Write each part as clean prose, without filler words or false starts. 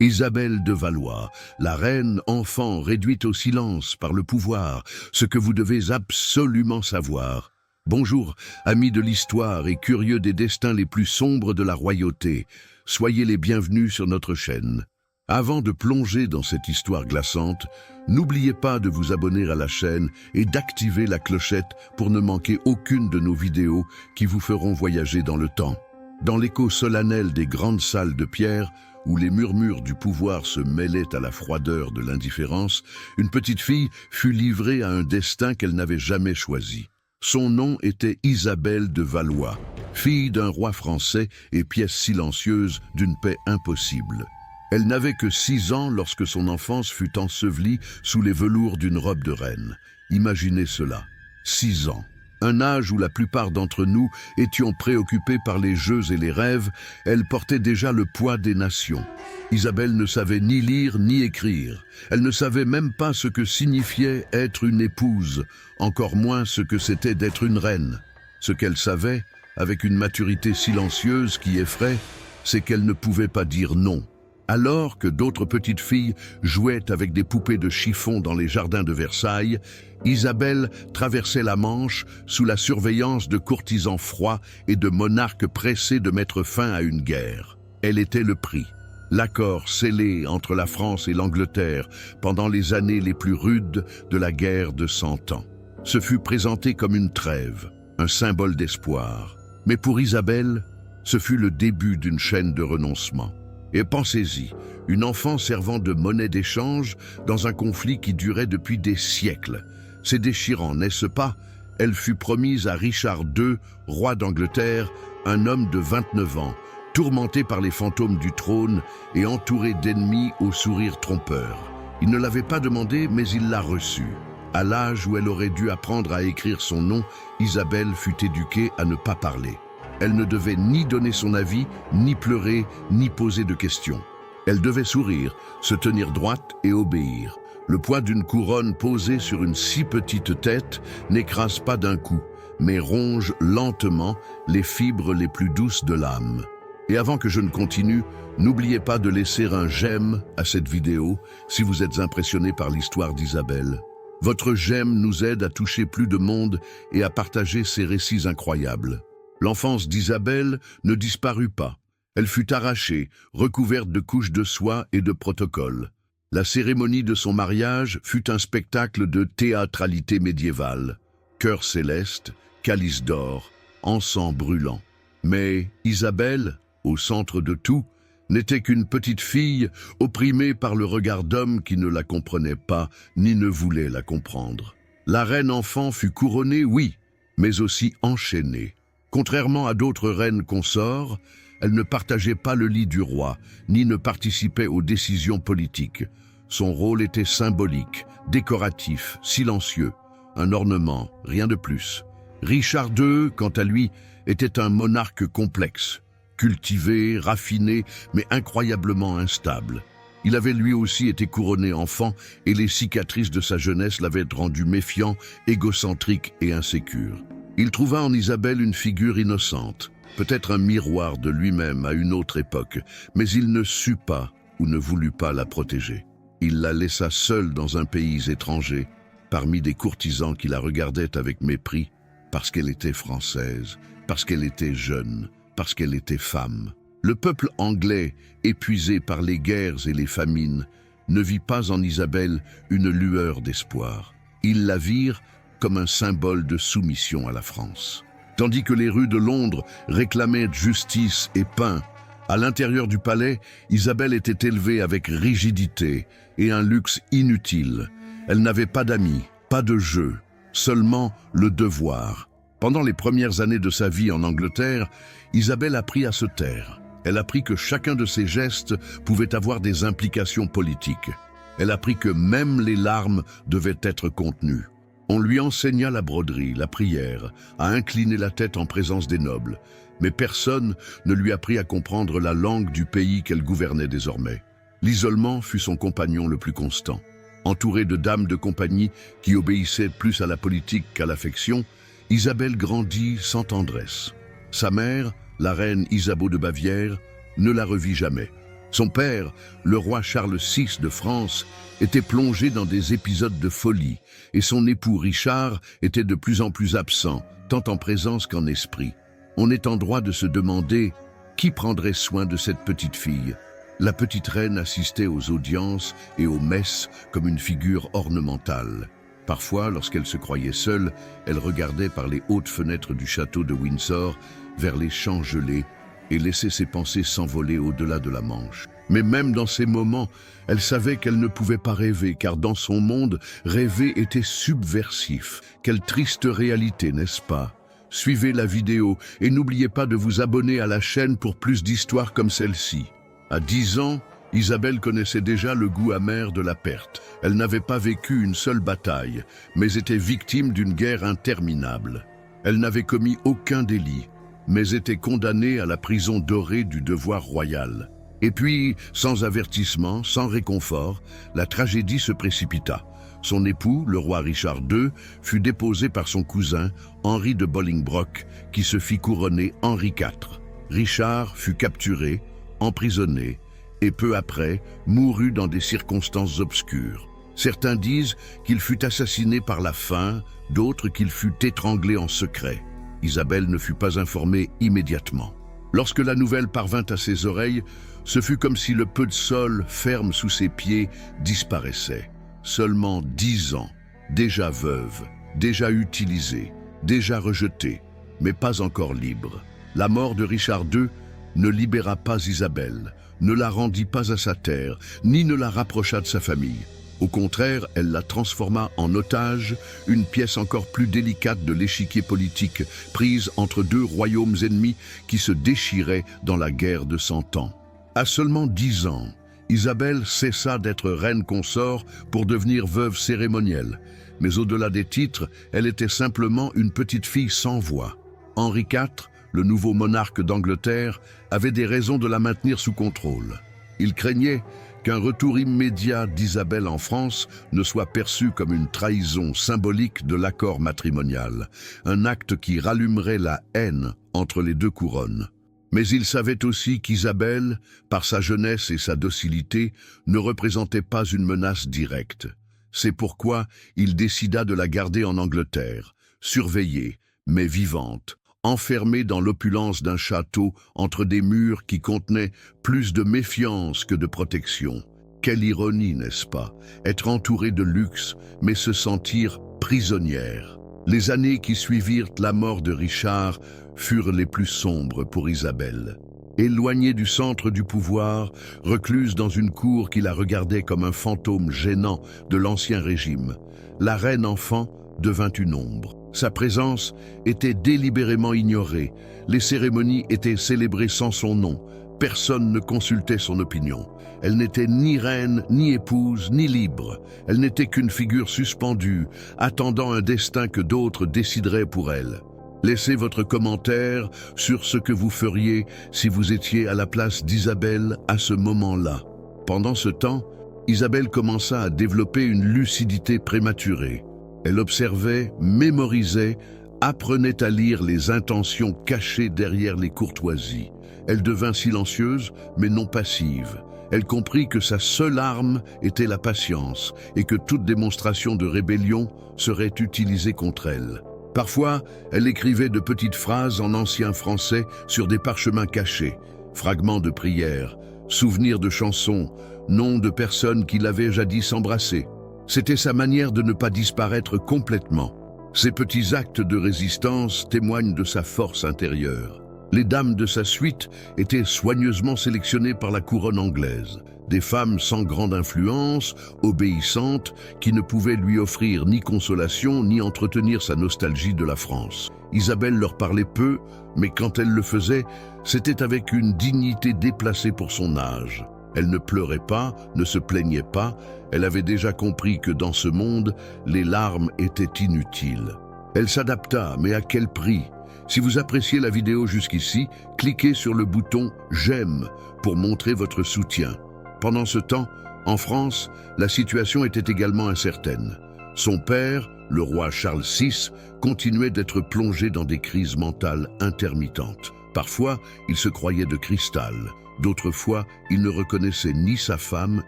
Isabelle de Valois, la reine enfant réduite au silence par le pouvoir, ce que vous devez absolument savoir. Bonjour, amis de l'histoire et curieux des destins les plus sombres de la royauté. Soyez les bienvenus sur notre chaîne. Avant de plonger dans cette histoire glaçante, n'oubliez pas de vous abonner à la chaîne et d'activer la clochette pour ne manquer aucune de nos vidéos qui vous feront voyager dans le temps. Dans l'écho solennel des grandes salles de pierre, où les murmures du pouvoir se mêlaient à la froideur de l'indifférence, une petite fille fut livrée à un destin qu'elle n'avait jamais choisi. Son nom était Isabelle de Valois, fille d'un roi français et pièce silencieuse d'une paix impossible. Elle n'avait que 6 ans lorsque son enfance fut ensevelie sous les velours d'une robe de reine. Imaginez cela, 6 ans. Un âge où la plupart d'entre nous étions préoccupés par les jeux et les rêves, elle portait déjà le poids des nations. Isabelle ne savait ni lire ni écrire. Elle ne savait même pas ce que signifiait être une épouse, encore moins ce que c'était d'être une reine. Ce qu'elle savait, avec une maturité silencieuse qui effraie, c'est qu'elle ne pouvait pas dire non. Alors que d'autres petites filles jouaient avec des poupées de chiffon dans les jardins de Versailles, Isabelle traversait la Manche sous la surveillance de courtisans froids et de monarques pressés de mettre fin à une guerre. Elle était le prix. L'accord scellé entre la France et l'Angleterre pendant les années les plus rudes de la guerre de 100 ans. Ce fut présenté comme une trêve, un symbole d'espoir. Mais pour Isabelle, ce fut le début d'une chaîne de renoncements. Et pensez-y, une enfant servant de monnaie d'échange dans un conflit qui durait depuis des siècles. C'est déchirant, n'est-ce pas? Elle fut promise à Richard II, roi d'Angleterre, un homme de 29 ans, tourmenté par les fantômes du trône et entouré d'ennemis au sourire trompeur. Il ne l'avait pas demandé, mais il l'a reçu. À l'âge où elle aurait dû apprendre à écrire son nom, Isabelle fut éduquée à ne pas parler. Elle ne devait ni donner son avis, ni pleurer, ni poser de questions. Elle devait sourire, se tenir droite et obéir. Le poids d'une couronne posée sur une si petite tête n'écrase pas d'un coup, mais ronge lentement les fibres les plus douces de l'âme. Et avant que je ne continue, n'oubliez pas de laisser un j'aime à cette vidéo si vous êtes impressionné par l'histoire d'Isabelle. Votre j'aime nous aide à toucher plus de monde et à partager ces récits incroyables. L'enfance d'Isabelle ne disparut pas. Elle fut arrachée, recouverte de couches de soie et de protocoles. La cérémonie de son mariage fut un spectacle de théâtralité médiévale. Cœur céleste, calice d'or, encens brûlant. Mais Isabelle, au centre de tout, n'était qu'une petite fille opprimée par le regard d'hommes qui ne la comprenaient pas ni ne voulaient la comprendre. La reine enfant fut couronnée, oui, mais aussi enchaînée. Contrairement à d'autres reines consorts, elle ne partageait pas le lit du roi, ni ne participait aux décisions politiques. Son rôle était symbolique, décoratif, silencieux, un ornement, rien de plus. Richard II, quant à lui, était un monarque complexe, cultivé, raffiné, mais incroyablement instable. Il avait lui aussi été couronné enfant et les cicatrices de sa jeunesse l'avaient rendu méfiant, égocentrique et insécure. Il trouva en Isabelle une figure innocente, peut-être un miroir de lui-même à une autre époque, mais il ne sut pas ou ne voulut pas la protéger. Il la laissa seule dans un pays étranger, parmi des courtisans qui la regardaient avec mépris, parce qu'elle était française, parce qu'elle était jeune, parce qu'elle était femme. Le peuple anglais, épuisé par les guerres et les famines, ne vit pas en Isabelle une lueur d'espoir. Ils la virent comme un symbole de soumission à la France. Tandis que les rues de Londres réclamaient justice et pain, à l'intérieur du palais, Isabelle était élevée avec rigidité et un luxe inutile. Elle n'avait pas d'amis, pas de jeu, seulement le devoir. Pendant les premières années de sa vie en Angleterre, Isabelle apprit à se taire. Elle apprit que chacun de ses gestes pouvait avoir des implications politiques. Elle apprit que même les larmes devaient être contenues. On lui enseigna la broderie, la prière, à incliner la tête en présence des nobles. Mais personne ne lui apprit à comprendre la langue du pays qu'elle gouvernait désormais. L'isolement fut son compagnon le plus constant. Entourée de dames de compagnie qui obéissaient plus à la politique qu'à l'affection, Isabelle grandit sans tendresse. Sa mère, la reine Isabeau de Bavière, ne la revit jamais. Son père, le roi Charles VI de France, était plongé dans des épisodes de folie, et son époux Richard était de plus en plus absent, tant en présence qu'en esprit. On est en droit de se demander qui prendrait soin de cette petite fille. La petite reine assistait aux audiences et aux messes comme une figure ornementale. Parfois, lorsqu'elle se croyait seule, elle regardait par les hautes fenêtres du château de Windsor vers les champs gelés et laissait ses pensées s'envoler au-delà de la Manche. Mais même dans ces moments, elle savait qu'elle ne pouvait pas rêver, car dans son monde, rêver était subversif. Quelle triste réalité, n'est-ce pas? Suivez la vidéo et n'oubliez pas de vous abonner à la chaîne pour plus d'histoires comme celle-ci. À 10 ans, Isabelle connaissait déjà le goût amer de la perte. Elle n'avait pas vécu une seule bataille, mais était victime d'une guerre interminable. Elle n'avait commis aucun délit, mais était condamnée à la prison dorée du devoir royal. Et puis, sans avertissement, sans réconfort, la tragédie se précipita. Son époux, le roi Richard II, fut déposé par son cousin, Henri de Bolingbroke, qui se fit couronner Henri IV. Richard fut capturé, emprisonné, et peu après, mourut dans des circonstances obscures. Certains disent qu'il fut assassiné par la faim, d'autres qu'il fut étranglé en secret. Isabelle ne fut pas informée immédiatement. Lorsque la nouvelle parvint à ses oreilles, ce fut comme si le peu de sol ferme sous ses pieds disparaissait. Seulement 10 ans, déjà veuve, déjà utilisée, déjà rejetée, mais pas encore libre. La mort de Richard II ne libéra pas Isabelle, ne la rendit pas à sa terre, ni ne la rapprocha de sa famille. Au contraire, elle la transforma en otage, une pièce encore plus délicate de l'échiquier politique, prise entre deux royaumes ennemis qui se déchiraient dans la guerre de 100 ans. À seulement 10 ans, Isabelle cessa d'être reine consort pour devenir veuve cérémonielle. Mais au-delà des titres, elle était simplement une petite fille sans voix. Henri IV, le nouveau monarque d'Angleterre, avait des raisons de la maintenir sous contrôle. Il craignait qu'un retour immédiat d'Isabelle en France ne soit perçu comme une trahison symbolique de l'accord matrimonial, un acte qui rallumerait la haine entre les deux couronnes. Mais il savait aussi qu'Isabelle, par sa jeunesse et sa docilité, ne représentait pas une menace directe. C'est pourquoi il décida de la garder en Angleterre, surveillée, mais vivante, enfermée dans l'opulence d'un château entre des murs qui contenaient plus de méfiance que de protection. Quelle ironie, n'est-ce pas? Être entourée de luxe, mais se sentir prisonnière. Les années qui suivirent la mort de Richard furent les plus sombres pour Isabelle. Éloignée du centre du pouvoir, recluse dans une cour qui la regardait comme un fantôme gênant de l'ancien régime, la reine enfant devint une ombre. Sa présence était délibérément ignorée, les cérémonies étaient célébrées sans son nom, personne ne consultait son opinion. Elle n'était ni reine, ni épouse, ni libre. Elle n'était qu'une figure suspendue, attendant un destin que d'autres décideraient pour elle. Laissez votre commentaire sur ce que vous feriez si vous étiez à la place d'Isabelle à ce moment-là. Pendant ce temps, Isabelle commença à développer une lucidité prématurée. Elle observait, mémorisait, apprenait à lire les intentions cachées derrière les courtoisies. Elle devint silencieuse, mais non passive. Elle comprit que sa seule arme était la patience et que toute démonstration de rébellion serait utilisée contre elle. Parfois, elle écrivait de petites phrases en ancien français sur des parchemins cachés, fragments de prières, souvenirs de chansons, noms de personnes qui l'avaient jadis embrassée. C'était sa manière de ne pas disparaître complètement. Ces petits actes de résistance témoignent de sa force intérieure. Les dames de sa suite étaient soigneusement sélectionnées par la couronne anglaise. Des femmes sans grande influence, obéissantes, qui ne pouvaient lui offrir ni consolation ni entretenir sa nostalgie de la France. Isabelle leur parlait peu, mais quand elle le faisait, c'était avec une dignité déplacée pour son âge. Elle ne pleurait pas, ne se plaignait pas, elle avait déjà compris que dans ce monde, les larmes étaient inutiles. Elle s'adapta, mais à quel prix? Si vous appréciez la vidéo jusqu'ici, cliquez sur le bouton « J'aime » pour montrer votre soutien. Pendant ce temps, en France, la situation était également incertaine. Son père, le roi Charles VI, continuait d'être plongé dans des crises mentales intermittentes. Parfois, il se croyait de cristal. D'autres fois, il ne reconnaissait ni sa femme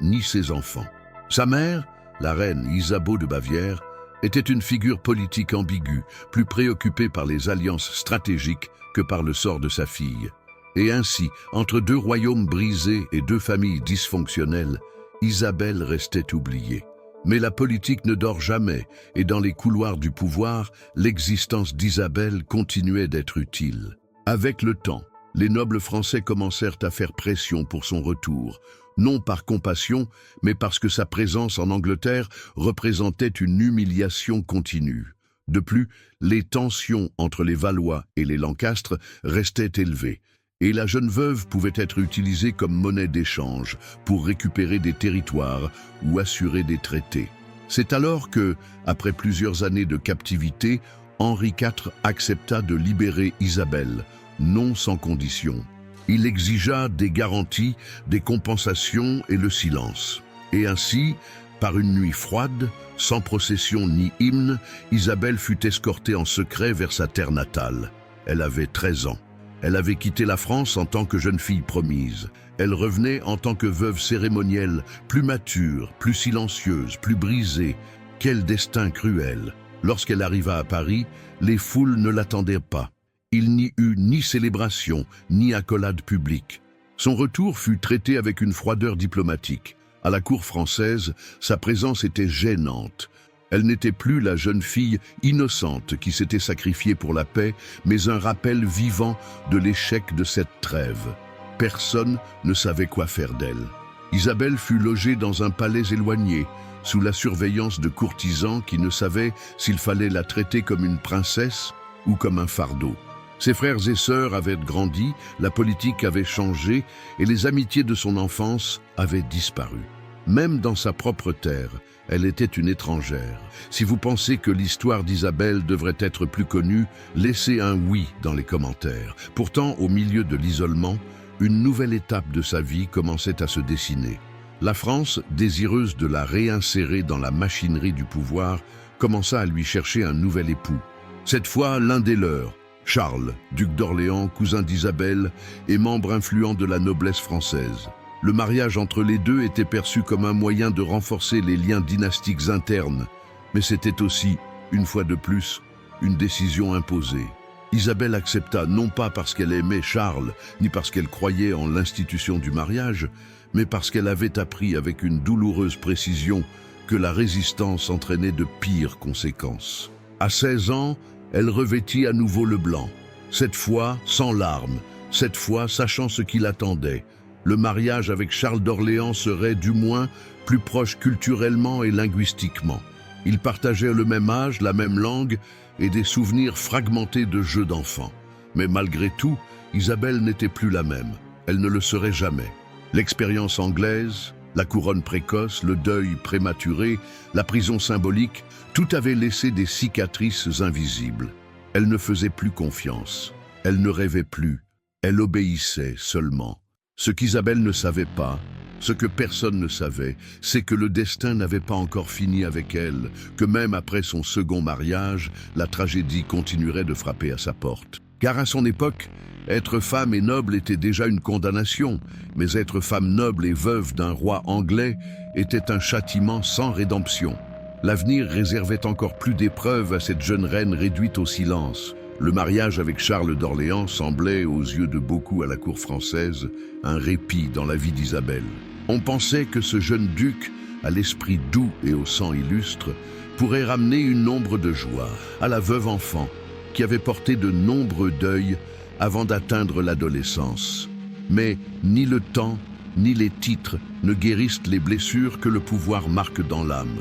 ni ses enfants. Sa mère, la reine Isabeau de Bavière, était une figure politique ambiguë, plus préoccupée par les alliances stratégiques que par le sort de sa fille. Et ainsi, entre deux royaumes brisés et deux familles dysfonctionnelles, Isabelle restait oubliée. Mais la politique ne dort jamais, et dans les couloirs du pouvoir, l'existence d'Isabelle continuait d'être utile. Avec le temps, les nobles français commencèrent à faire pression pour son retour, non par compassion, mais parce que sa présence en Angleterre représentait une humiliation continue. De plus, les tensions entre les Valois et les Lancastres restaient élevées, et la jeune veuve pouvait être utilisée comme monnaie d'échange pour récupérer des territoires ou assurer des traités. C'est alors que, après plusieurs années de captivité, Henri IV accepta de libérer Isabelle, non sans condition. Il exigea des garanties, des compensations et le silence. Et ainsi, par une nuit froide, sans procession ni hymne, Isabelle fut escortée en secret vers sa terre natale. Elle avait 13 ans. Elle avait quitté la France en tant que jeune fille promise. Elle revenait en tant que veuve cérémonielle, plus mature, plus silencieuse, plus brisée. Quel destin cruel! Lorsqu'elle arriva à Paris, les foules ne l'attendaient pas. Il n'y eut ni célébration, ni accolade publique. Son retour fut traité avec une froideur diplomatique. À la cour française, sa présence était gênante. Elle n'était plus la jeune fille innocente qui s'était sacrifiée pour la paix, mais un rappel vivant de l'échec de cette trêve. Personne ne savait quoi faire d'elle. Isabelle fut logée dans un palais éloigné, sous la surveillance de courtisans qui ne savaient s'il fallait la traiter comme une princesse ou comme un fardeau. Ses frères et sœurs avaient grandi, la politique avait changé et les amitiés de son enfance avaient disparu. Même dans sa propre terre, elle était une étrangère. Si vous pensez que l'histoire d'Isabelle devrait être plus connue, laissez un oui dans les commentaires. Pourtant, au milieu de l'isolement, une nouvelle étape de sa vie commençait à se dessiner. La France, désireuse de la réinsérer dans la machinerie du pouvoir, commença à lui chercher un nouvel époux. Cette fois, l'un des leurs, Charles, duc d'Orléans, cousin d'Isabelle et membre influent de la noblesse française. Le mariage entre les deux était perçu comme un moyen de renforcer les liens dynastiques internes, mais c'était aussi, une fois de plus, une décision imposée. Isabelle accepta non pas parce qu'elle aimait Charles, ni parce qu'elle croyait en l'institution du mariage, mais parce qu'elle avait appris avec une douloureuse précision que la résistance entraînait de pires conséquences. À 16 ans, elle revêtit à nouveau le blanc, cette fois sans larmes, cette fois sachant ce qui l'attendait. Le mariage avec Charles d'Orléans serait, du moins, plus proche culturellement et linguistiquement. Ils partageaient le même âge, la même langue et des souvenirs fragmentés de jeux d'enfants. Mais malgré tout, Isabelle n'était plus la même. Elle ne le serait jamais. L'expérience anglaise, la couronne précoce, le deuil prématuré, la prison symbolique, tout avait laissé des cicatrices invisibles. Elle ne faisait plus confiance. Elle ne rêvait plus. Elle obéissait seulement. Ce qu'Isabelle ne savait pas, ce que personne ne savait, c'est que le destin n'avait pas encore fini avec elle, que même après son second mariage, la tragédie continuerait de frapper à sa porte. Car à son époque, être femme et noble était déjà une condamnation, mais être femme noble et veuve d'un roi anglais était un châtiment sans rédemption. L'avenir réservait encore plus d'épreuves à cette jeune reine réduite au silence. Le mariage avec Charles d'Orléans semblait, aux yeux de beaucoup à la cour française, un répit dans la vie d'Isabelle. On pensait que ce jeune duc, à l'esprit doux et au sang illustre, pourrait ramener une ombre de joie à la veuve enfant, qui avait porté de nombreux deuils avant d'atteindre l'adolescence. Mais ni le temps, ni les titres ne guérissent les blessures que le pouvoir marque dans l'âme.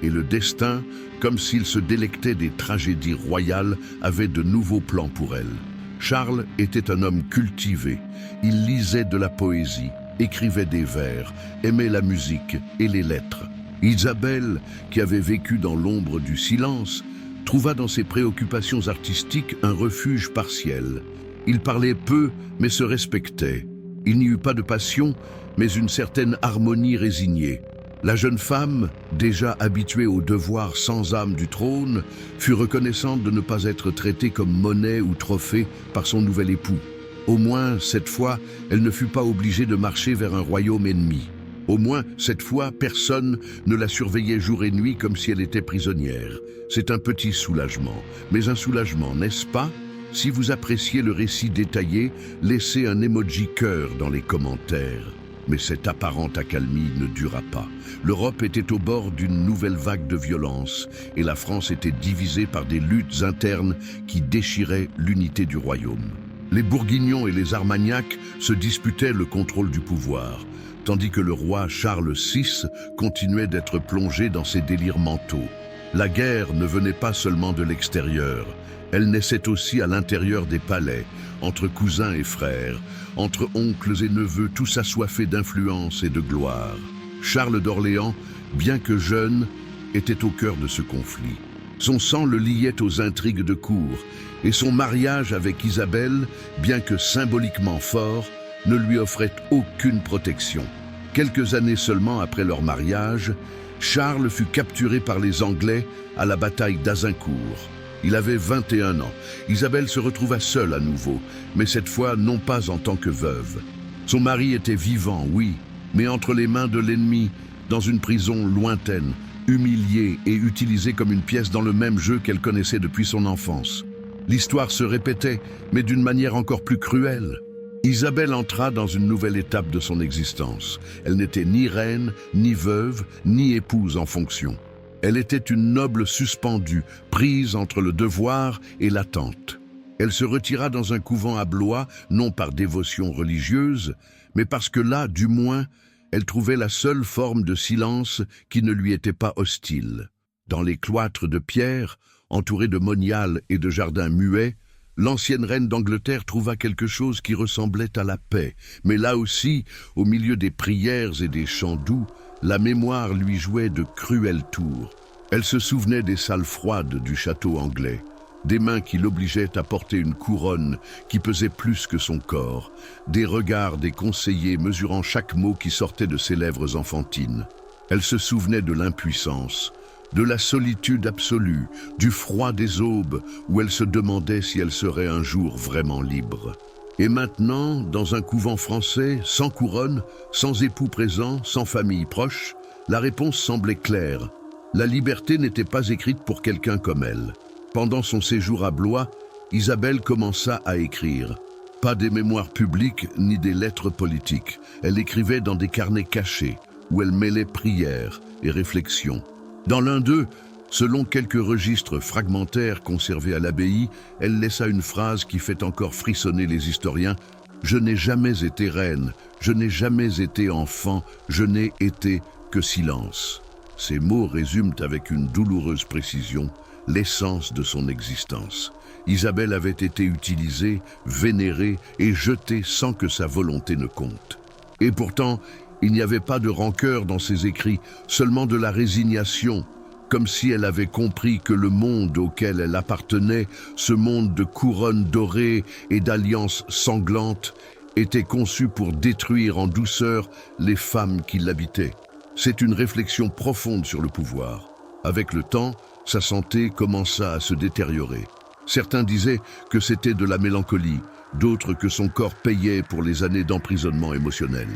Et le destin, comme s'il se délectait des tragédies royales, avait de nouveaux plans pour elle. Charles était un homme cultivé. Il lisait de la poésie, écrivait des vers, aimait la musique et les lettres. Isabelle, qui avait vécu dans l'ombre du silence, trouva dans ses préoccupations artistiques un refuge partiel. Il parlait peu, mais se respectait. Il n'y eut pas de passion, mais une certaine harmonie résignée. La jeune femme, déjà habituée au devoir sans âme du trône, fut reconnaissante de ne pas être traitée comme monnaie ou trophée par son nouvel époux. Au moins, cette fois, elle ne fut pas obligée de marcher vers un royaume ennemi. Au moins, cette fois, personne ne la surveillait jour et nuit comme si elle était prisonnière. C'est un petit soulagement, mais un soulagement, n'est-ce pas? Si vous appréciez le récit détaillé, laissez un emoji cœur dans les commentaires. Mais cette apparente accalmie ne dura pas. L'Europe était au bord d'une nouvelle vague de violence et la France était divisée par des luttes internes qui déchiraient l'unité du royaume. Les Bourguignons et les Armagnacs se disputaient le contrôle du pouvoir, tandis que le roi Charles VI continuait d'être plongé dans ses délires mentaux. La guerre ne venait pas seulement de l'extérieur, elle naissait aussi à l'intérieur des palais, entre cousins et frères, entre oncles et neveux, tous assoiffés d'influence et de gloire. Charles d'Orléans, bien que jeune, était au cœur de ce conflit. Son sang le liait aux intrigues de cour, et son mariage avec Isabelle, bien que symboliquement fort, ne lui offrait aucune protection. Quelques années seulement après leur mariage, Charles fut capturé par les Anglais à la bataille d'Azincourt. Il avait 21 ans. Isabelle se retrouva seule à nouveau, mais cette fois non pas en tant que veuve. Son mari était vivant, oui, mais entre les mains de l'ennemi, dans une prison lointaine, humilié et utilisé comme une pièce dans le même jeu qu'elle connaissait depuis son enfance. L'histoire se répétait, mais d'une manière encore plus cruelle. Isabelle entra dans une nouvelle étape de son existence. Elle n'était ni reine, ni veuve, ni épouse en fonction. Elle était une noble suspendue, prise entre le devoir et l'attente. Elle se retira dans un couvent à Blois, non par dévotion religieuse, mais parce que là, du moins, elle trouvait la seule forme de silence qui ne lui était pas hostile. Dans les cloîtres de pierre, entourés de moniales et de jardins muets, l'ancienne reine d'Angleterre trouva quelque chose qui ressemblait à la paix. Mais là aussi, au milieu des prières et des chants doux, la mémoire lui jouait de cruels tours. Elle se souvenait des salles froides du château anglais, des mains qui l'obligeaient à porter une couronne qui pesait plus que son corps, des regards des conseillers mesurant chaque mot qui sortait de ses lèvres enfantines. Elle se souvenait de l'impuissance, de la solitude absolue, du froid des aubes où elle se demandait si elle serait un jour vraiment libre. Et maintenant, dans un couvent français, sans couronne, sans époux présent, sans famille proche, la réponse semblait claire. La liberté n'était pas écrite pour quelqu'un comme elle. Pendant son séjour à Blois, Isabelle commença à écrire. Pas des mémoires publiques ni des lettres politiques. Elle écrivait dans des carnets cachés, où elle mêlait prières et réflexions. Dans l'un d'eux, selon quelques registres fragmentaires conservés à l'abbaye, elle laissa une phrase qui fait encore frissonner les historiens. « Je n'ai jamais été reine, je n'ai jamais été enfant, je n'ai été que silence. » Ces mots résument avec une douloureuse précision l'essence de son existence. Isabelle avait été utilisée, vénérée et jetée sans que sa volonté ne compte. Et pourtant, il n'y avait pas de rancœur dans ses écrits, seulement de la résignation, comme si elle avait compris que le monde auquel elle appartenait, ce monde de couronnes dorées et d'alliances sanglantes, était conçu pour détruire en douceur les femmes qui l'habitaient. C'est une réflexion profonde sur le pouvoir. Avec le temps, sa santé commença à se détériorer. Certains disaient que c'était de la mélancolie, d'autres que son corps payait pour les années d'emprisonnement émotionnel.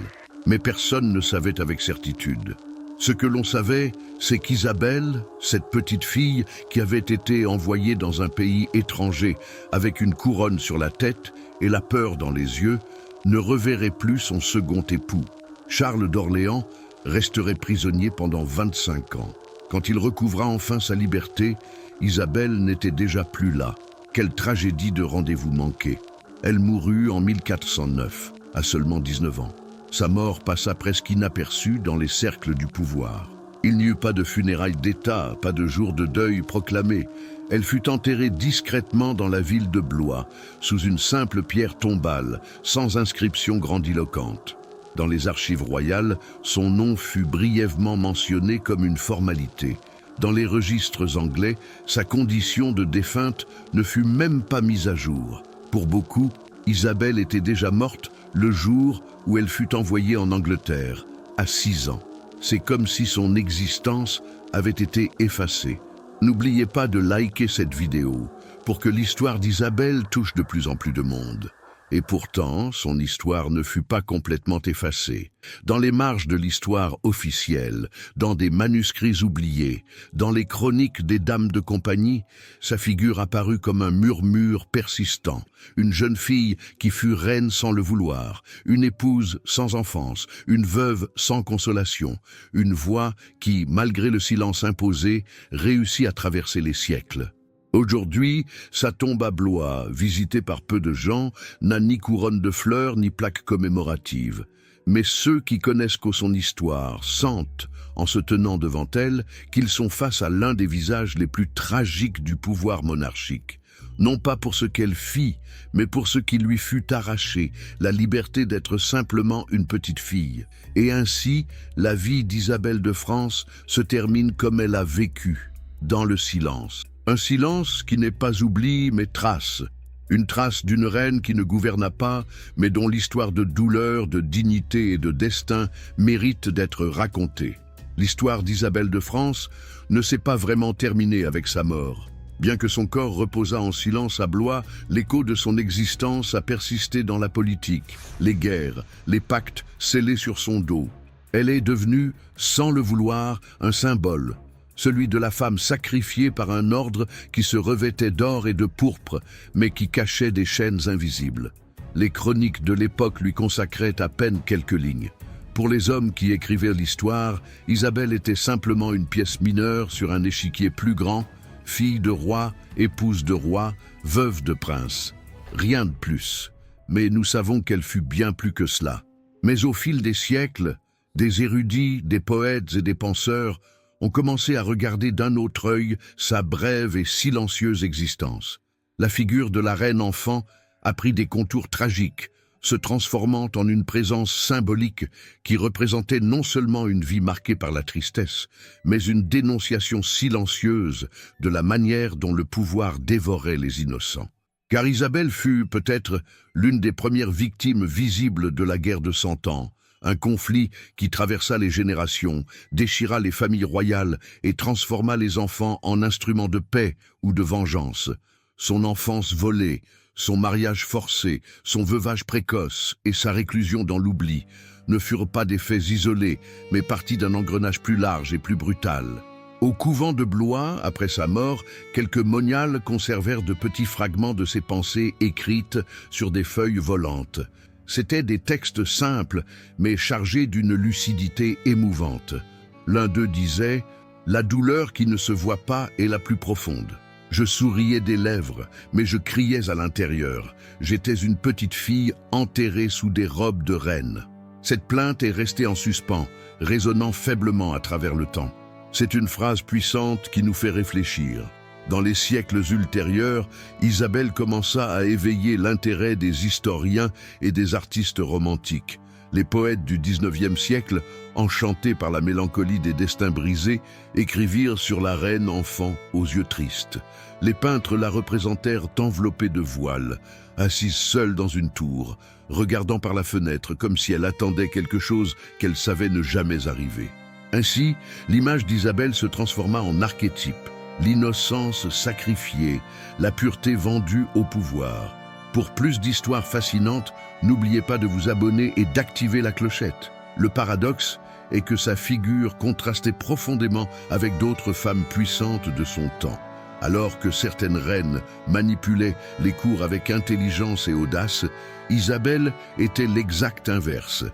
Mais personne ne savait avec certitude. Ce que l'on savait, c'est qu'Isabelle, cette petite fille qui avait été envoyée dans un pays étranger avec une couronne sur la tête et la peur dans les yeux, ne reverrait plus son second époux. Charles d'Orléans resterait prisonnier pendant 25 ans. Quand il recouvra enfin sa liberté, Isabelle n'était déjà plus là. Quelle tragédie de rendez-vous manqué. Elle mourut en 1409, à seulement 19 ans. Sa mort passa presque inaperçue dans les cercles du pouvoir. Il n'y eut pas de funérailles d'État, pas de jour de deuil proclamé. Elle fut enterrée discrètement dans la ville de Blois, sous une simple pierre tombale, sans inscription grandiloquente. Dans les archives royales, son nom fut brièvement mentionné comme une formalité. Dans les registres anglais, sa condition de défunte ne fut même pas mise à jour. Pour beaucoup, Isabelle était déjà morte le jour où elle fut envoyée en Angleterre, à 6 ans. C'est comme si son existence avait été effacée. N'oubliez pas de liker cette vidéo pour que l'histoire d'Isabelle touche de plus en plus de monde. Et pourtant, son histoire ne fut pas complètement effacée. Dans les marges de l'histoire officielle, dans des manuscrits oubliés, dans les chroniques des dames de compagnie, sa figure apparut comme un murmure persistant, une jeune fille qui fut reine sans le vouloir, une épouse sans enfance, une veuve sans consolation, une voix qui, malgré le silence imposé, réussit à traverser les siècles. Aujourd'hui, sa tombe à Blois, visitée par peu de gens, n'a ni couronne de fleurs ni plaque commémorative. Mais ceux qui connaissent qu'au son histoire sentent, en se tenant devant elle, qu'ils sont face à l'un des visages les plus tragiques du pouvoir monarchique. Non pas pour ce qu'elle fit, mais pour ce qui lui fut arraché, la liberté d'être simplement une petite fille. Et ainsi, la vie d'Isabelle de France se termine comme elle a vécu, dans le silence. Un silence qui n'est pas oubli, mais trace. Une trace d'une reine qui ne gouverna pas, mais dont l'histoire de douleur, de dignité et de destin mérite d'être racontée. L'histoire d'Isabelle de France ne s'est pas vraiment terminée avec sa mort. Bien que son corps reposât en silence à Blois, l'écho de son existence a persisté dans la politique, les guerres, les pactes scellés sur son dos. Elle est devenue, sans le vouloir, un symbole. Celui de la femme sacrifiée par un ordre qui se revêtait d'or et de pourpre, mais qui cachait des chaînes invisibles. Les chroniques de l'époque lui consacraient à peine quelques lignes. Pour les hommes qui écrivaient l'histoire, Isabelle était simplement une pièce mineure sur un échiquier plus grand, fille de roi, épouse de roi, veuve de prince. Rien de plus. Mais nous savons qu'elle fut bien plus que cela. Mais au fil des siècles, des érudits, des poètes et des penseurs ont commencé à regarder d'un autre œil sa brève et silencieuse existence. La figure de la reine enfant a pris des contours tragiques, se transformant en une présence symbolique qui représentait non seulement une vie marquée par la tristesse, mais une dénonciation silencieuse de la manière dont le pouvoir dévorait les innocents. Car Isabelle fut peut-être l'une des premières victimes visibles de la guerre de 100 ans, un conflit qui traversa les générations, déchira les familles royales et transforma les enfants en instruments de paix ou de vengeance. Son enfance volée, son mariage forcé, son veuvage précoce et sa réclusion dans l'oubli ne furent pas des faits isolés, mais partie d'un engrenage plus large et plus brutal. Au couvent de Blois, après sa mort, quelques moniales conservèrent de petits fragments de ses pensées écrites sur des feuilles volantes. C'étaient des textes simples, mais chargés d'une lucidité émouvante. L'un d'eux disait « La douleur qui ne se voit pas est la plus profonde. Je souriais des lèvres, mais je criais à l'intérieur. J'étais une petite fille enterrée sous des robes de reine. » Cette plainte est restée en suspens, résonnant faiblement à travers le temps. C'est une phrase puissante qui nous fait réfléchir. Dans les siècles ultérieurs, Isabelle commença à éveiller l'intérêt des historiens et des artistes romantiques. Les poètes du XIXe siècle, enchantés par la mélancolie des destins brisés, écrivirent sur la reine enfant aux yeux tristes. Les peintres la représentèrent enveloppée de voiles, assise seule dans une tour, regardant par la fenêtre comme si elle attendait quelque chose qu'elle savait ne jamais arriver. Ainsi, l'image d'Isabelle se transforma en archétype. L'innocence sacrifiée, la pureté vendue au pouvoir. Pour plus d'histoires fascinantes, n'oubliez pas de vous abonner et d'activer la clochette. Le paradoxe est que sa figure contrastait profondément avec d'autres femmes puissantes de son temps. Alors que certaines reines manipulaient les cours avec intelligence et audace, Isabelle était l'exact inverse.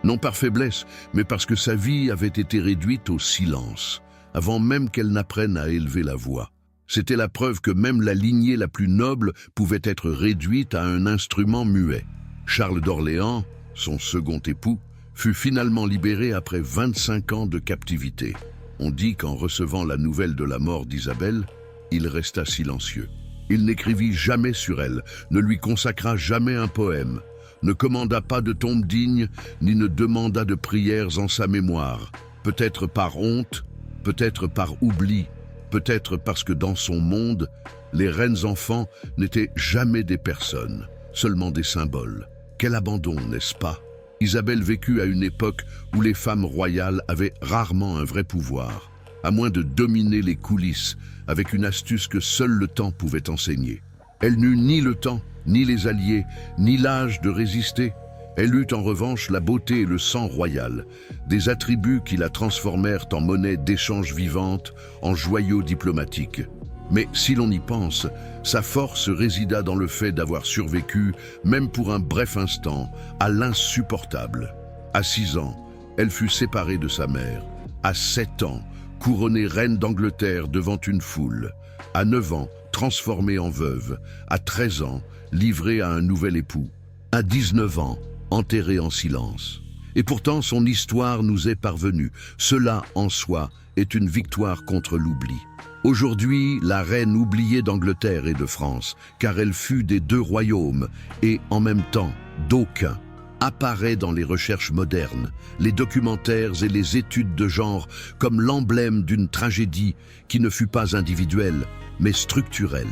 Non par faiblesse, mais parce que sa vie avait été réduite au silence, avant même qu'elle n'apprenne à élever la voix. C'était la preuve que même la lignée la plus noble pouvait être réduite à un instrument muet. Charles d'Orléans, son second époux, fut finalement libéré après 25 ans de captivité. On dit qu'en recevant la nouvelle de la mort d'Isabelle, il resta silencieux. Il n'écrivit jamais sur elle, ne lui consacra jamais un poème, ne commanda pas de tombe digne, ni ne demanda de prières en sa mémoire, peut-être par honte, peut-être par oubli, peut-être parce que dans son monde, les reines enfants n'étaient jamais des personnes, seulement des symboles. Quel abandon, n'est-ce pas? Isabelle vécut à une époque où les femmes royales avaient rarement un vrai pouvoir, à moins de dominer les coulisses avec une astuce que seul le temps pouvait enseigner. Elle n'eut ni le temps, ni les alliés, ni l'âge de résister. Elle eut en revanche la beauté et le sang royal, des attributs qui la transformèrent en monnaie d'échange vivante, en joyau diplomatique. Mais si l'on y pense, sa force résida dans le fait d'avoir survécu, même pour un bref instant, à l'insupportable. À 6 ans, elle fut séparée de sa mère. À 7 ans, couronnée reine d'Angleterre devant une foule. À 9 ans, transformée en veuve. À 13 ans, livrée à un nouvel époux. À 19 ans, enterrée en silence. Et pourtant, son histoire nous est parvenue. Cela, en soi, est une victoire contre l'oubli. Aujourd'hui, la reine oubliée d'Angleterre et de France, car elle fut des 2 royaumes, et en même temps, d'aucun, apparaît dans les recherches modernes, les documentaires et les études de genre comme l'emblème d'une tragédie qui ne fut pas individuelle, mais structurelle.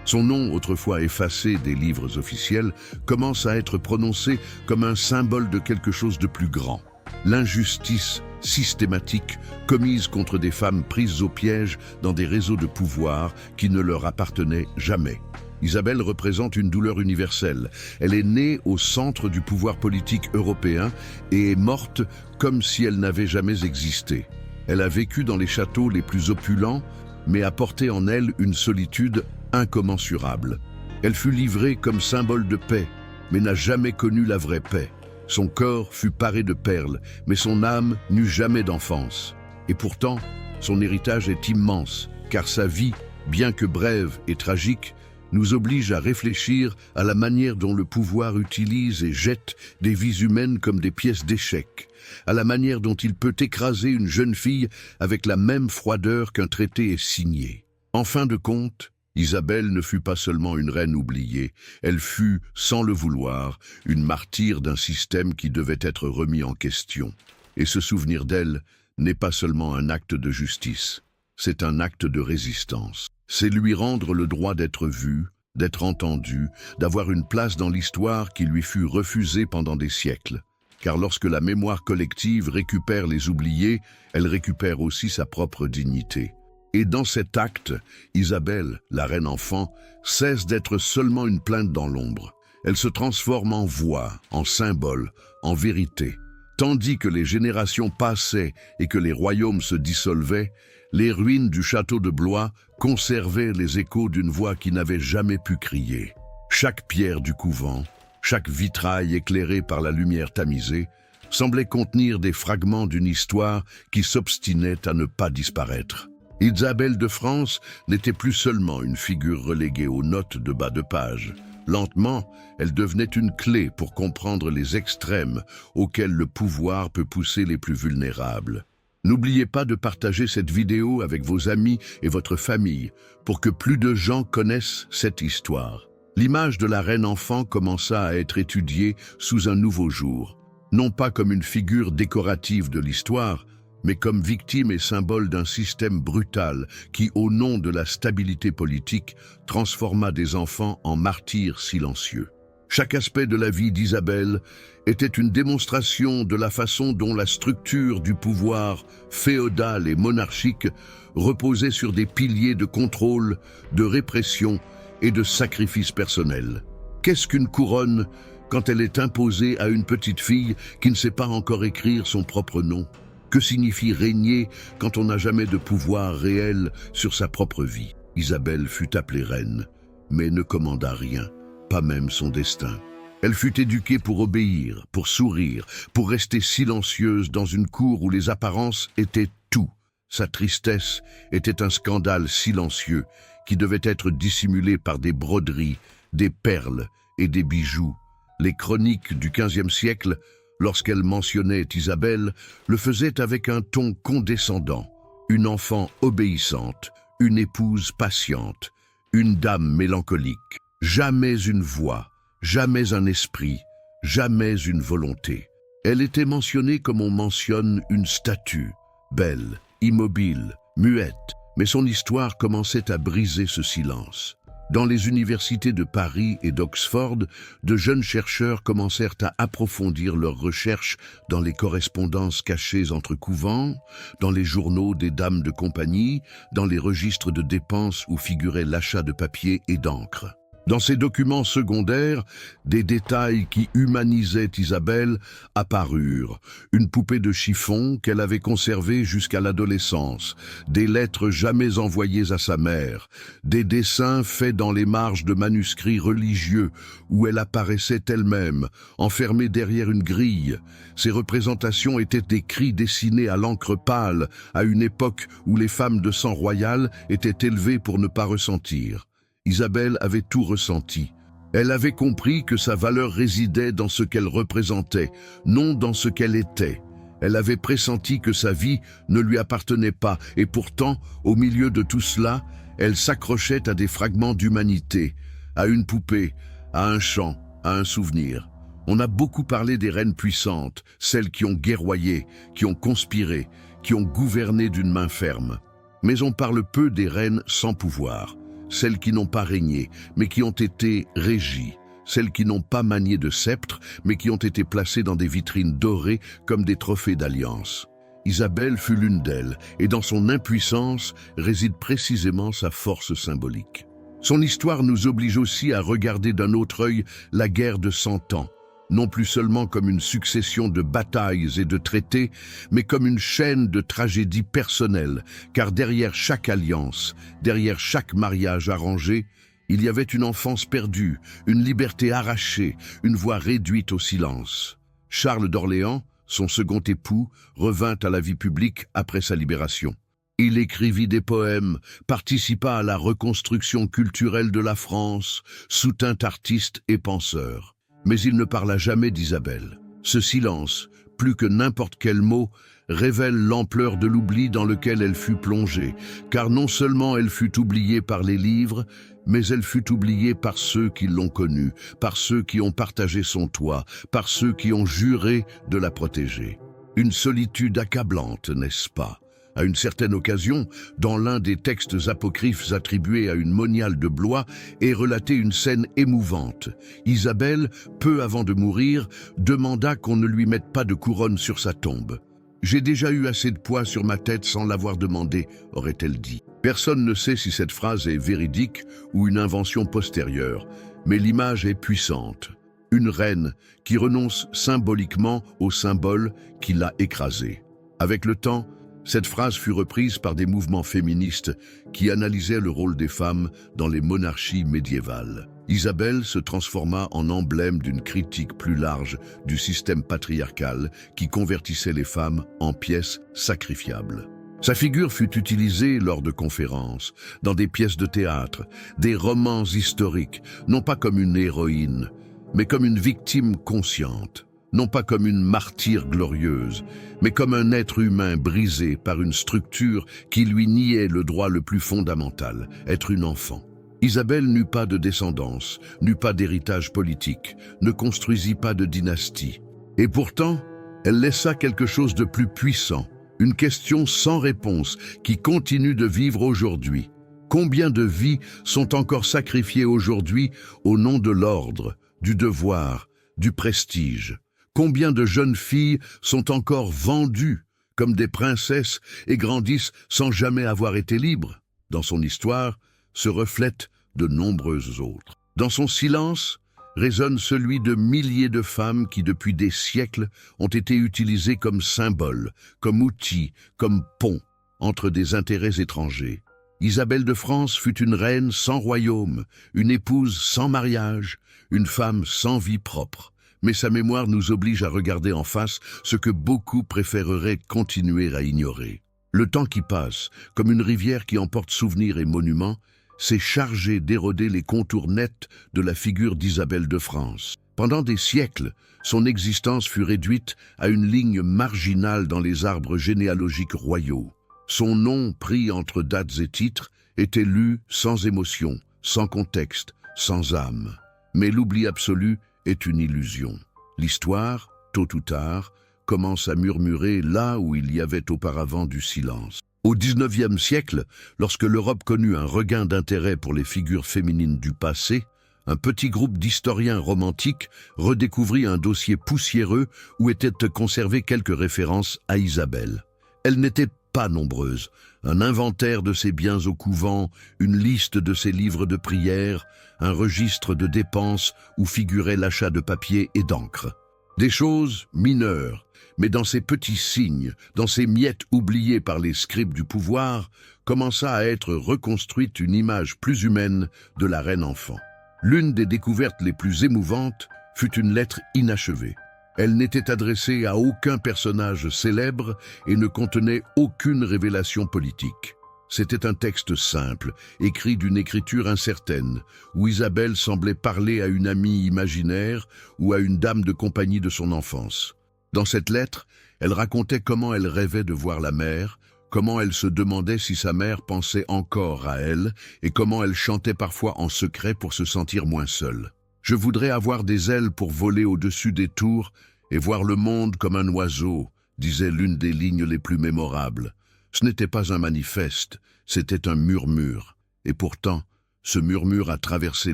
Son nom, autrefois effacé des livres officiels, commence à être prononcé comme un symbole de quelque chose de plus grand. L'injustice systématique commise contre des femmes prises au piège dans des réseaux de pouvoir qui ne leur appartenaient jamais. Isabelle représente une douleur universelle. Elle est née au centre du pouvoir politique européen et est morte comme si elle n'avait jamais existé. Elle a vécu dans les châteaux les plus opulents, mais a porté en elle une solitude incommensurable. Elle fut livrée comme symbole de paix, mais n'a jamais connu la vraie paix. Son corps fut paré de perles, mais son âme n'eut jamais d'enfance. Et pourtant, son héritage est immense, car sa vie, bien que brève et tragique, nous oblige à réfléchir à la manière dont le pouvoir utilise et jette des vies humaines comme des pièces d'échecs, à la manière dont il peut écraser une jeune fille avec la même froideur qu'un traité est signé. En fin de compte, Isabelle ne fut pas seulement une reine oubliée, elle fut, sans le vouloir, une martyre d'un système qui devait être remis en question. Et se souvenir d'elle n'est pas seulement un acte de justice, c'est un acte de résistance. C'est lui rendre le droit d'être vu, d'être entendu, d'avoir une place dans l'histoire qui lui fut refusée pendant des siècles. Car lorsque la mémoire collective récupère les oubliés, elle récupère aussi sa propre dignité. Et dans cet acte, Isabelle, la reine enfant, cesse d'être seulement une plainte dans l'ombre. Elle se transforme en voix, en symbole, en vérité. Tandis que les générations passaient et que les royaumes se dissolvaient, les ruines du château de Blois conservaient les échos d'une voix qui n'avait jamais pu crier. Chaque pierre du couvent, chaque vitrail éclairé par la lumière tamisée, semblait contenir des fragments d'une histoire qui s'obstinait à ne pas disparaître. Isabelle de France n'était plus seulement une figure reléguée aux notes de bas de page. Lentement, elle devenait une clé pour comprendre les extrêmes auxquels le pouvoir peut pousser les plus vulnérables. N'oubliez pas de partager cette vidéo avec vos amis et votre famille pour que plus de gens connaissent cette histoire. L'image de la reine enfant commença à être étudiée sous un nouveau jour, non pas comme une figure décorative de l'histoire, mais comme victime et symbole d'un système brutal qui, au nom de la stabilité politique, transforma des enfants en martyrs silencieux. Chaque aspect de la vie d'Isabelle était une démonstration de la façon dont la structure du pouvoir féodal et monarchique reposait sur des piliers de contrôle, de répression et de sacrifice personnel. Qu'est-ce qu'une couronne quand elle est imposée à une petite fille qui ne sait pas encore écrire son propre nom ? Que signifie régner quand on n'a jamais de pouvoir réel sur sa propre vie? Isabelle fut appelée reine, mais ne commanda rien, pas même son destin. Elle fut éduquée pour obéir, pour sourire, pour rester silencieuse dans une cour où les apparences étaient tout. Sa tristesse était un scandale silencieux qui devait être dissimulé par des broderies, des perles et des bijoux. Les chroniques du XVe siècle, lorsqu'elle mentionnait Isabelle, le faisait avec un ton condescendant, une enfant obéissante, une épouse patiente, une dame mélancolique. Jamais une voix, jamais un esprit, jamais une volonté. Elle était mentionnée comme on mentionne une statue, belle, immobile, muette, mais son histoire commençait à briser ce silence. Dans les universités de Paris et d'Oxford, de jeunes chercheurs commencèrent à approfondir leurs recherches dans les correspondances cachées entre couvents, dans les journaux des dames de compagnie, dans les registres de dépenses où figurait l'achat de papier et d'encre. Dans ces documents secondaires, des détails qui humanisaient Isabelle apparurent. Une poupée de chiffon qu'elle avait conservée jusqu'à l'adolescence, des lettres jamais envoyées à sa mère, des dessins faits dans les marges de manuscrits religieux où elle apparaissait elle-même, enfermée derrière une grille. Ces représentations étaient des cris dessinés à l'encre pâle, à une époque où les femmes de sang royal étaient élevées pour ne pas ressentir. Isabelle avait tout ressenti. Elle avait compris que sa valeur résidait dans ce qu'elle représentait, non dans ce qu'elle était. Elle avait pressenti que sa vie ne lui appartenait pas, et pourtant, au milieu de tout cela, elle s'accrochait à des fragments d'humanité, à une poupée, à un chant, à un souvenir. On a beaucoup parlé des reines puissantes, celles qui ont guerroyé, qui ont conspiré, qui ont gouverné d'une main ferme. Mais on parle peu des reines sans pouvoir. Celles qui n'ont pas régné, mais qui ont été régies, celles qui n'ont pas manié de sceptre, mais qui ont été placées dans des vitrines dorées comme des trophées d'alliance. Isabelle fut l'une d'elles, et dans son impuissance réside précisément sa force symbolique. Son histoire nous oblige aussi à regarder d'un autre œil la guerre de 100 ans, non plus seulement comme une succession de batailles et de traités, mais comme une chaîne de tragédies personnelles, car derrière chaque alliance, derrière chaque mariage arrangé, il y avait une enfance perdue, une liberté arrachée, une voix réduite au silence. Charles d'Orléans, son second époux, revint à la vie publique après sa libération. Il écrivit des poèmes, participa à la reconstruction culturelle de la France, soutint artistes et penseurs. Mais il ne parla jamais d'Isabelle. Ce silence, plus que n'importe quel mot, révèle l'ampleur de l'oubli dans lequel elle fut plongée, car non seulement elle fut oubliée par les livres, mais elle fut oubliée par ceux qui l'ont connue, par ceux qui ont partagé son toit, par ceux qui ont juré de la protéger. Une solitude accablante, n'est-ce pas ? À une certaine occasion, dans l'un des textes apocryphes attribués à une moniale de Blois, est relatée une scène émouvante. Isabelle, peu avant de mourir, demanda qu'on ne lui mette pas de couronne sur sa tombe. « J'ai déjà eu assez de poids sur ma tête sans l'avoir demandé », aurait-elle dit. Personne ne sait si cette phrase est véridique ou une invention postérieure, mais l'image est puissante. Une reine qui renonce symboliquement au symbole qui l'a écrasée. Avec le temps, cette phrase fut reprise par des mouvements féministes qui analysaient le rôle des femmes dans les monarchies médiévales. Isabelle se transforma en emblème d'une critique plus large du système patriarcal qui convertissait les femmes en pièces sacrifiables. Sa figure fut utilisée lors de conférences, dans des pièces de théâtre, des romans historiques, non pas comme une héroïne, mais comme une victime consciente. Non pas comme une martyre glorieuse, mais comme un être humain brisé par une structure qui lui niait le droit le plus fondamental, être une enfant. Isabelle n'eut pas de descendance, n'eut pas d'héritage politique, ne construisit pas de dynastie. Et pourtant, elle laissa quelque chose de plus puissant, une question sans réponse qui continue de vivre aujourd'hui. Combien de vies sont encore sacrifiées aujourd'hui au nom de l'ordre, du devoir, du prestige ? Combien de jeunes filles sont encore vendues comme des princesses et grandissent sans jamais avoir été libres? Dans son histoire se reflètent de nombreuses autres. Dans son silence résonne celui de milliers de femmes qui, depuis des siècles, ont été utilisées comme symboles, comme outils, comme ponts entre des intérêts étrangers. Isabelle de France fut une reine sans royaume, une épouse sans mariage, une femme sans vie propre. Mais sa mémoire nous oblige à regarder en face ce que beaucoup préféreraient continuer à ignorer. Le temps qui passe, comme une rivière qui emporte souvenirs et monuments, s'est chargé d'éroder les contours nets de la figure d'Isabelle de France. Pendant des siècles, son existence fut réduite à une ligne marginale dans les arbres généalogiques royaux. Son nom, pris entre dates et titres, était lu sans émotion, sans contexte, sans âme. Mais l'oubli absolu est une illusion. L'histoire, tôt ou tard, commence à murmurer là où il y avait auparavant du silence. Au XIXe siècle, lorsque l'Europe connut un regain d'intérêt pour les figures féminines du passé, un petit groupe d'historiens romantiques redécouvrit un dossier poussiéreux où étaient conservées quelques références à Isabelle. Elle n'était pas nombreuses. Un inventaire de ses biens au couvent, une liste de ses livres de prière, un registre de dépenses où figurait l'achat de papier et d'encre. Des choses mineures, mais dans ces petits signes, dans ces miettes oubliées par les scribes du pouvoir, commença à être reconstruite une image plus humaine de la reine enfant. L'une des découvertes les plus émouvantes fut une lettre inachevée. Elle n'était adressée à aucun personnage célèbre et ne contenait aucune révélation politique. C'était un texte simple, écrit d'une écriture incertaine, où Isabelle semblait parler à une amie imaginaire ou à une dame de compagnie de son enfance. Dans cette lettre, elle racontait comment elle rêvait de voir la mère, comment elle se demandait si sa mère pensait encore à elle et comment elle chantait parfois en secret pour se sentir moins seule. « Je voudrais avoir des ailes pour voler au-dessus des tours et voir le monde comme un oiseau », disait l'une des lignes les plus mémorables. Ce n'était pas un manifeste, c'était un murmure. Et pourtant, ce murmure a traversé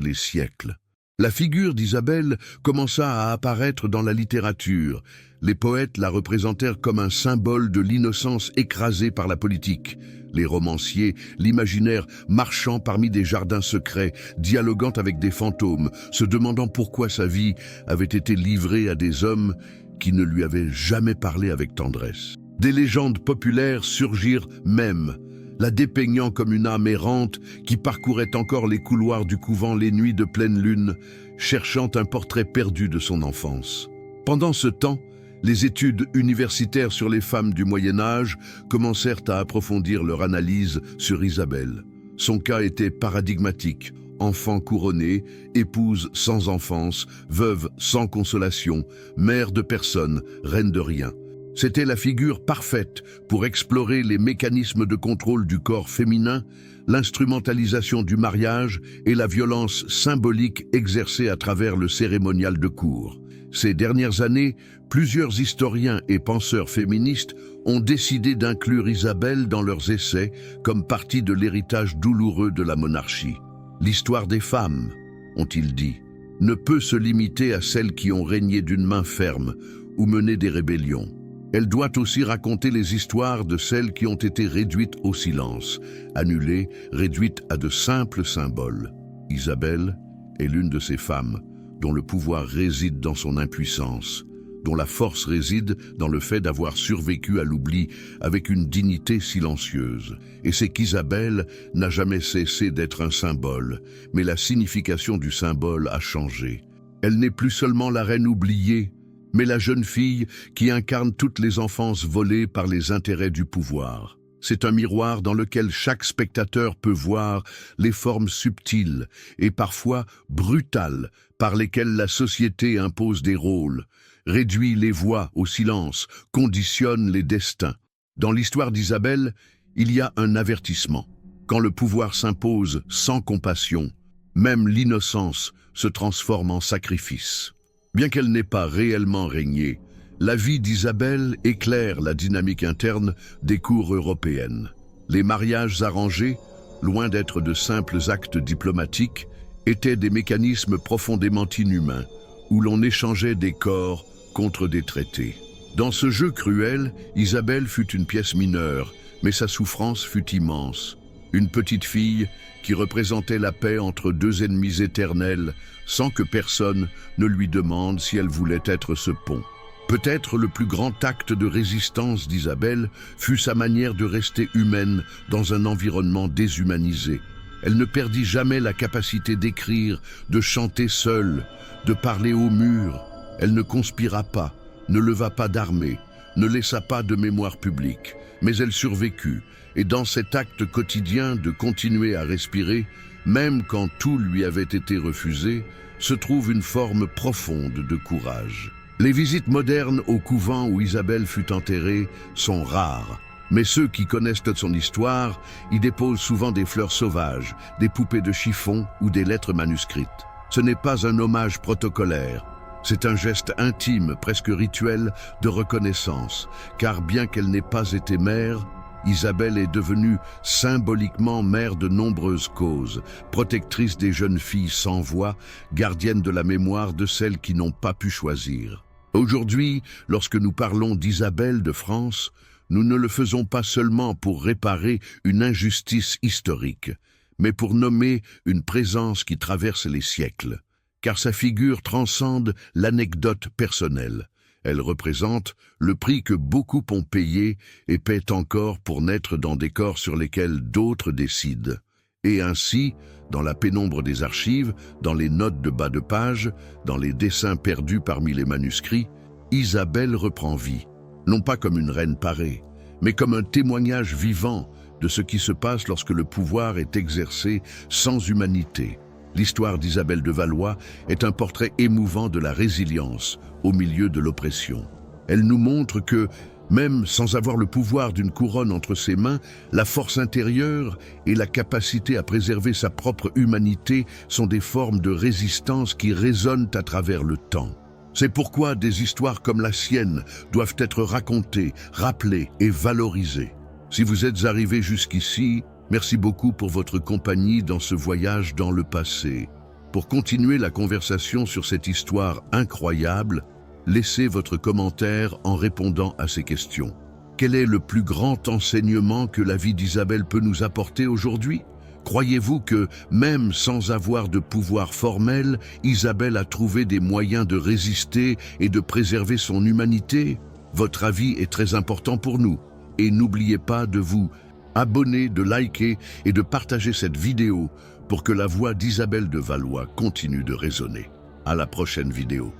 les siècles. La figure d'Isabelle commença à apparaître dans la littérature. Les poètes la représentèrent comme un symbole de l'innocence écrasée par la politique. Les romanciers l'imaginèrent marchant parmi des jardins secrets, dialoguant avec des fantômes, se demandant pourquoi sa vie avait été livrée à des hommes qui ne lui avaient jamais parlé avec tendresse. Des légendes populaires surgirent même, la dépeignant comme une âme errante qui parcourait encore les couloirs du couvent les nuits de pleine lune, cherchant un portrait perdu de son enfance. Pendant ce temps, les études universitaires sur les femmes du Moyen-Âge commencèrent à approfondir leur analyse sur Isabelle. Son cas était paradigmatique. Enfant couronné, épouse sans enfance, veuve sans consolation, mère de personne, reine de rien. C'était la figure parfaite pour explorer les mécanismes de contrôle du corps féminin, l'instrumentalisation du mariage et la violence symbolique exercée à travers le cérémonial de cour. Ces dernières années, plusieurs historiens et penseurs féministes ont décidé d'inclure Isabelle dans leurs essais comme partie de l'héritage douloureux de la monarchie. L'histoire des femmes, ont-ils dit, ne peut se limiter à celles qui ont régné d'une main ferme ou mené des rébellions. Elle doit aussi raconter les histoires de celles qui ont été réduites au silence, annulées, réduites à de simples symboles. Isabelle est l'une de ces femmes dont le pouvoir réside dans son impuissance, dont la force réside dans le fait d'avoir survécu à l'oubli avec une dignité silencieuse. Et c'est qu'Isabelle n'a jamais cessé d'être un symbole, mais la signification du symbole a changé. Elle n'est plus seulement la reine oubliée, mais la jeune fille qui incarne toutes les enfances volées par les intérêts du pouvoir. C'est un miroir dans lequel chaque spectateur peut voir les formes subtiles et parfois brutales par lesquelles la société impose des rôles, réduit les voix au silence, conditionne les destins. Dans l'histoire d'Isabelle, il y a un avertissement. Quand le pouvoir s'impose sans compassion, même l'innocence se transforme en sacrifice. Bien qu'elle n'ait pas réellement régné, la vie d'Isabelle éclaire la dynamique interne des cours européennes. Les mariages arrangés, loin d'être de simples actes diplomatiques, étaient des mécanismes profondément inhumains, où l'on échangeait des corps contre des traités. Dans ce jeu cruel, Isabelle fut une pièce mineure, mais sa souffrance fut immense. Une petite fille qui représentait la paix entre deux ennemis éternels, sans que personne ne lui demande si elle voulait être ce pont. Peut-être le plus grand acte de résistance d'Isabelle fut sa manière de rester humaine dans un environnement déshumanisé. Elle ne perdit jamais la capacité d'écrire, de chanter seule, de parler au mur. Elle ne conspira pas, ne leva pas d'armée, ne laissa pas de mémoire publique, mais elle survécut, et dans cet acte quotidien de continuer à respirer, même quand tout lui avait été refusé, se trouve une forme profonde de courage. Les visites modernes au couvent où Isabelle fut enterrée sont rares, mais ceux qui connaissent son histoire y déposent souvent des fleurs sauvages, des poupées de chiffon ou des lettres manuscrites. Ce n'est pas un hommage protocolaire, c'est un geste intime, presque rituel, de reconnaissance, car bien qu'elle n'ait pas été mère, Isabelle est devenue symboliquement mère de nombreuses causes, protectrice des jeunes filles sans voix, gardienne de la mémoire de celles qui n'ont pas pu choisir. Aujourd'hui, lorsque nous parlons d'Isabelle de France, Nous ne le faisons pas seulement pour réparer une injustice historique, mais pour nommer une présence qui traverse les siècles, car sa figure transcende l'anecdote personnelle. Elle représente le prix que beaucoup ont payé et paient encore pour naître dans des corps sur lesquels d'autres décident. Et ainsi, dans la pénombre des archives, dans les notes de bas de page, dans les dessins perdus parmi les manuscrits, Isabelle reprend vie, non pas comme une reine parée, mais comme un témoignage vivant de ce qui se passe lorsque le pouvoir est exercé sans humanité. L'histoire d'Isabelle de Valois est un portrait émouvant de la résilience au milieu de l'oppression. Elle nous montre que, même sans avoir le pouvoir d'une couronne entre ses mains, la force intérieure et la capacité à préserver sa propre humanité sont des formes de résistance qui résonnent à travers le temps. C'est pourquoi des histoires comme la sienne doivent être racontées, rappelées et valorisées. Si vous êtes arrivé jusqu'ici, merci beaucoup pour votre compagnie dans ce voyage dans le passé. Pour continuer la conversation sur cette histoire incroyable, laissez votre commentaire en répondant à ces questions. Quel est le plus grand enseignement que la vie d'Isabelle peut nous apporter aujourd'hui? Croyez-vous que, même sans avoir de pouvoir formel, Isabelle a trouvé des moyens de résister et de préserver son humanité? Votre avis est très important pour nous. Et n'oubliez pas de vous abonner, de liker et de partager cette vidéo pour que la voix d'Isabelle de Valois continue de résonner. À la prochaine vidéo.